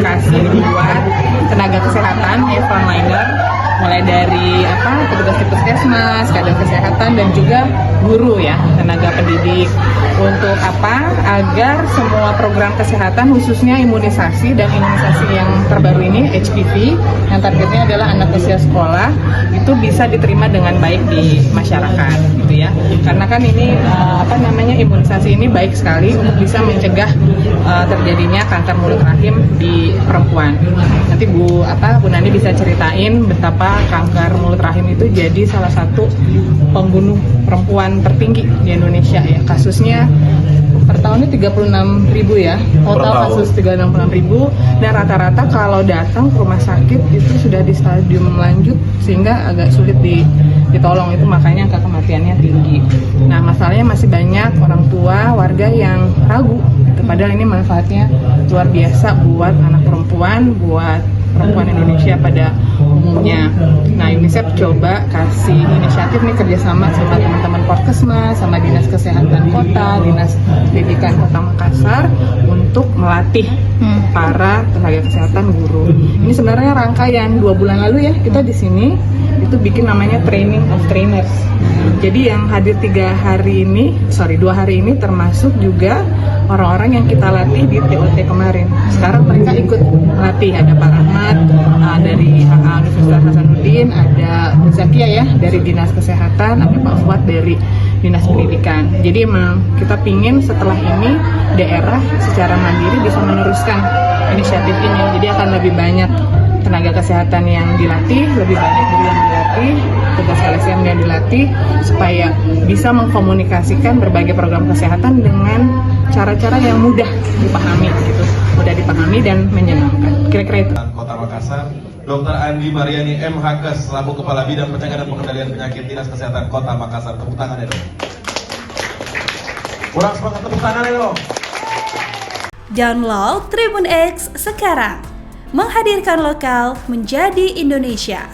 edukasi buat tenaga kesehatan ya, frontliner, mulai dari petugas di puskesmas, kader kesehatan, dan juga guru ya, tenaga pendidik, untuk agar semua program kesehatan khususnya imunisasi dan imunisasi yang terbaru ini HPV yang targetnya adalah anak usia sekolah itu bisa diterima dengan baik di masyarakat gitu ya, karena kan ini imunisasi ini baik sekali untuk bisa mencegah terjadinya kanker mulut rahim di perempuan. Nanti Bu Nani bisa ceritain betapa kanker mulut rahim itu jadi salah satu pembunuh perempuan tertinggi di Indonesia ya. Kasusnya per tahunnya 36.000 ya, total kasus 36.000, dan rata-rata kalau datang ke rumah sakit itu sudah di stadium lanjut sehingga agak sulit ditolong, itu makanya angka kematiannya tinggi. Nah, masalahnya masih banyak orang tua, warga yang ragu gitu, padahal ini manfaatnya luar biasa buat anak perempuan, buat perempuan Indonesia pada umumnya. Nah, UNICEF coba kasih inisiatif nih kerjasama sama teman-teman Porkesmas, sama Dinas Kesehatan Kota, Dinas Pendidikan Kota Makassar untuk melatih para tenaga kesehatan guru. Ini sebenarnya rangkaian 2 bulan lalu ya, kita di sini itu bikin namanya Training of Trainers. Jadi yang hadir 2 hari ini termasuk juga orang-orang yang kita latih di TOT kemarin. Sekarang mereka ikut melatih, ada Pak Rahmat dari Universitas Hasanuddin, ada Bu Zakia ya dari Dinas Kesehatan, ada Pak Fuad dari Dinas Pendidikan. Jadi emang kita pingin setelah ini daerah secara mandiri bisa meneruskan inisiatif ini. Jadi akan lebih banyak tenaga kesehatan yang dilatih, lebih banyak guru yang dilatih, tugas LSM yang dilatih, supaya bisa mengkomunikasikan berbagai program kesehatan dengan cara-cara yang mudah dipahami gitu, mudah dipahami dan menyenangkan. Kira-kira itu. Kota Makassar, Dr. Andi Mariani MHKes selaku Kepala Bidang Pencegahan dan Pengendalian Penyakit Dinas Kesehatan Kota Makassar. Tepuk tangannya dong. Kurang semangat, tepuk tangannya dong. Download Tribun X sekarang. Menghadirkan lokal menjadi Indonesia.